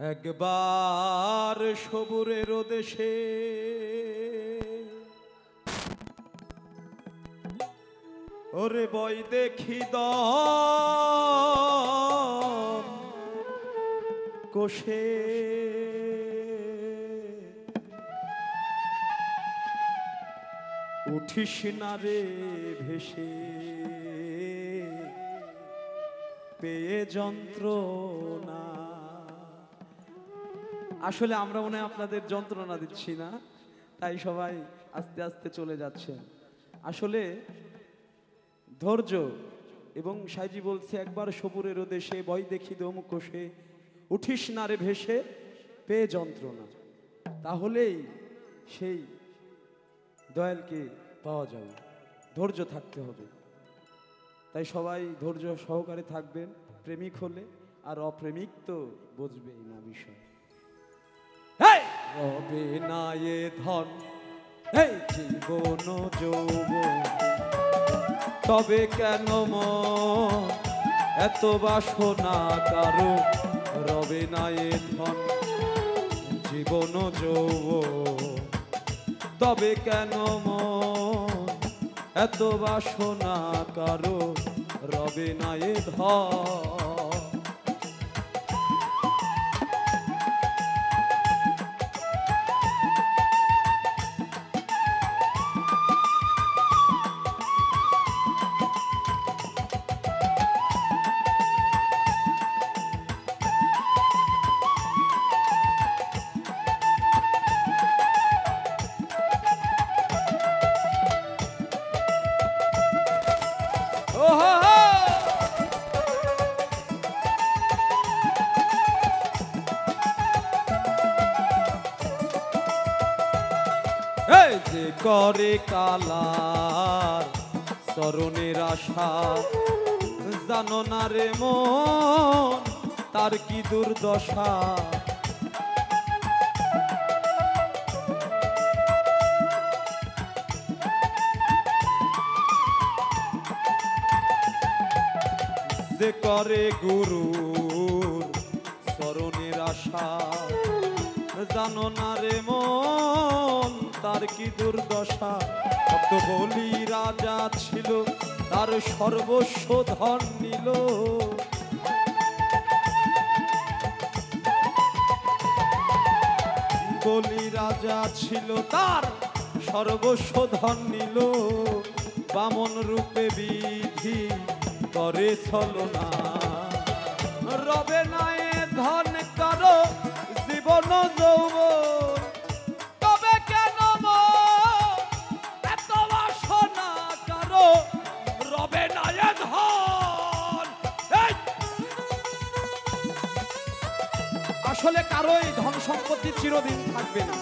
একবার সবুরের দেশে ওরে বই দেখি কোষে উঠিস না রে ভেসে পেয়ে যন্ত্রণা। আসলে আমরা মনে হয় আপনাদের যন্ত্রণা দিচ্ছি না, তাই সবাই আস্তে আস্তে চলে যাচ্ছেন। আসলে ধৈর্য এবং সাইজি বলছে একবার সবুরের দেশে বই দেখি দম কোষে উঠিস না রে ভেসে পেয়ে যন্ত্রণা, তাহলেই সেই দয়ালকে পাওয়া যাবে। ধৈর্য থাকতে হবে, তাই সবাই ধৈর্য সহকারে থাকবেন। প্রেমিক হলে আর অপ্রেমিক তো বুঝবেই না বিষয়। রবে না এ ধন এই জীবন যৌবন, তবে কেন মন এত বাসনা কারো। রবে না এ ধন জীবন যৌবন, তবে কেন মন এত বাসনা কারো। রবে না এ ধন যে করে কালার চরণের আশা, জানো না রে মন তার কি দুর্দশা। যে করে গুরুর চরণের আশা, জানো না রে মন তার কি দুর্দশা। কত বলি রাজা ছিল তার সর্বস্ব ধন নিল। বলি রাজা ছিল তার সর্বস্ব ধন নিল। বামন রূপে বিধি করে ছলনা। রবে না এ ধন কারো জীবন যৌবন, তবে কেন এত বাসনা কারো। রবে না এ ধন। আসলে কারোই ধন সম্পত্তি চিরদিন থাকবে না।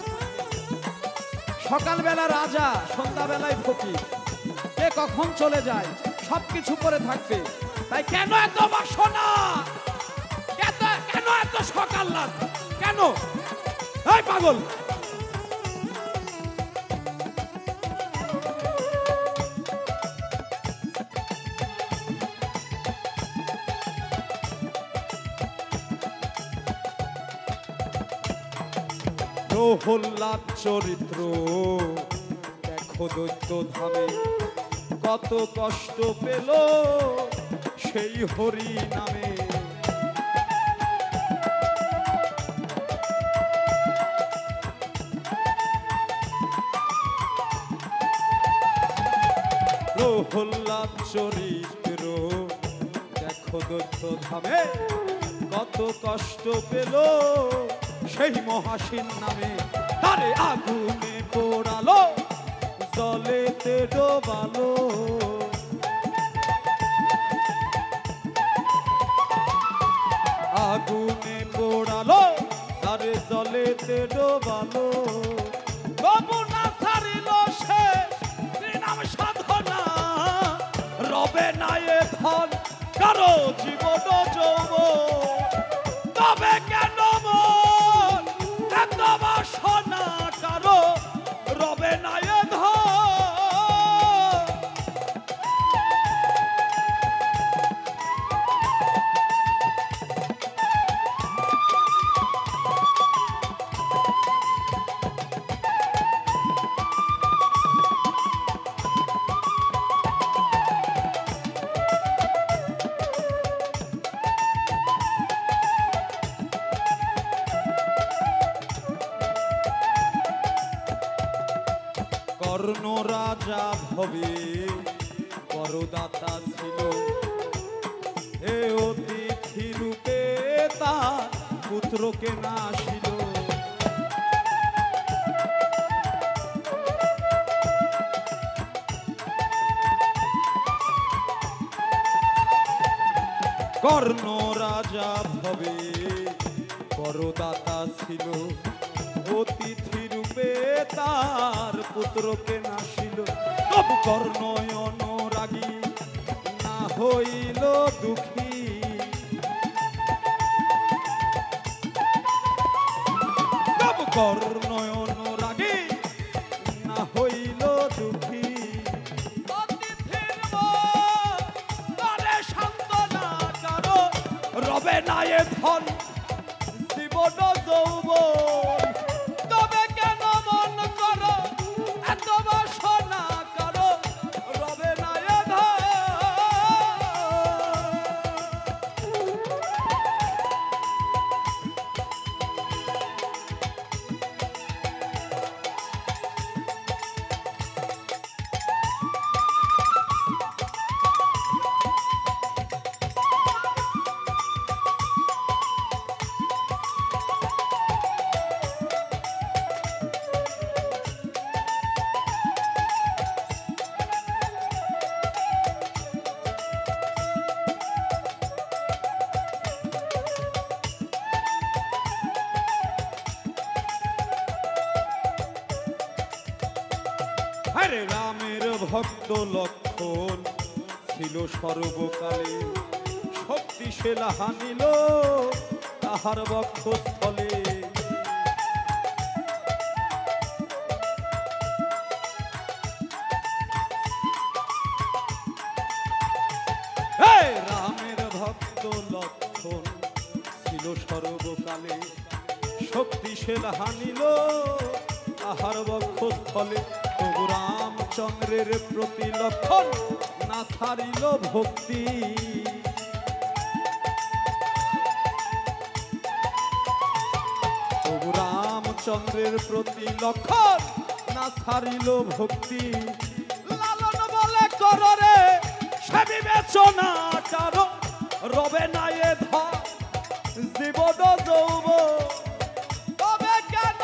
সকালবেলা রাজা, সন্ধ্যাবেলায় ফকির, কে কখন চলে যায় সবকিছু করে থাকবে। তাই কেন এত বাসনা, কেন এত সকাল লাগ, কেন এই পাগল। প্রহ্লাদ চরিত্র দেখো দৈত্য ধামে, কত কষ্ট পেল সেই হরি নামে। প্রহ্লাদ চরিত্র দেখো দৈত্য ধামে, কত কষ্ট পেল সেই মহাসীন নামে। তারে আগুনে পোড়ালো জলেতে ডোবালো। আগুনে পোড়ালো তারে জলেতে ডোবালো। তবু না ছাড়িল সে নাম সাধনা। রবে না এ ধন কারো জীবন যৌবন, তবে কেন মন এত বাসনা কারো। রবে না এ ধন। কর্ণ রাজা ভবে বড়দাতা ছিল, এ অতিথি রূপে তার পুত্রকে নাসিল। কর্ণ রাজা ভবে বড়দাতা ছিল, অতিথি রূপে তার পুত্রকে নাসিল। তবু কর্ণ অনুরাগী না হইল দুঃখী, তবু কর্ণ অনুরাগী না হইল দুঃখী। অতিথির মনে সান্ত্বনা কারো রবে না এ ধন জীবন যৌবন। তবে কেন মন করো এত বাসনা করো রবে না এ ধন। আরে রামের ভক্ত লক্ষণ ছিল সর্বকালে, শক্তি সে হানিল তাহার বক্ষস্থলে। রামের ভক্ত লক্ষণ ছিল সর্বকালে, শক্তি সে হানিল তাহার বক্ষস্থলে। তবু রামচন্দ্রের প্রতি লক্ষণ না ছাড়িল ভক্তি, তবু রামচন্দ্রের প্রতি লক্ষণ না ছাড়িল ভক্তি। লালন বলে কররে সে বিবেচনা কারো রবে না এ ধন জীবন যৌবন। তবে কেন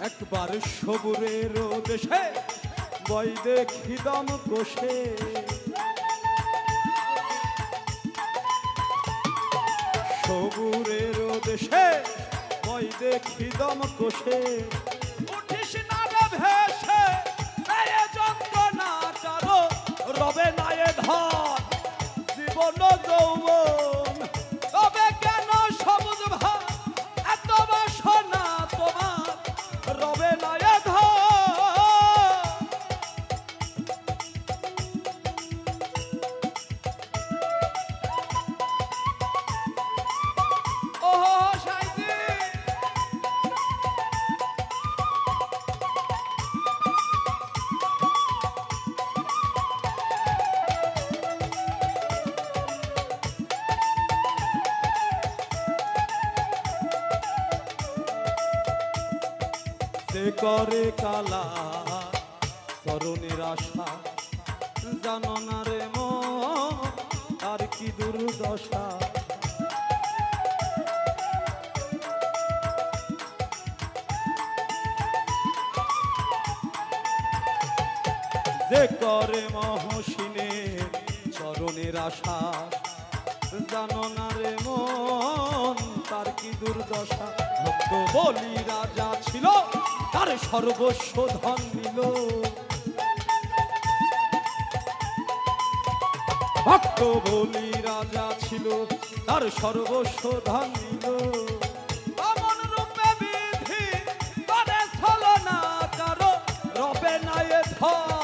একবার সবুরের দেশে বই দেখি দম কোষে, সবুরের দেশে বই দেখি দম কোষে। উঠিস না রে ভেসে এ যন্ত্রণা কারো রবে না এ ধন জীবন যৌবন। তবে কেন সবুজ ভাই এত বাসনা তোমার রবে না এ ধন। করে কালা চরণের আশা, জানো না রে মন আর কি দুর্দশা। যে করে মহসিনের চরণের আশা, জানো না রে মন তার কি দুর্দশা। ভক্ত বলি রাজা ছিল তার সর্বস্ব ধন নিল, ভক্ত বলি রাজা ছিল তার সর্বস্ব ধন নিল অমন রূপে বিধি করে ছলনা কারো রবে না এ ধন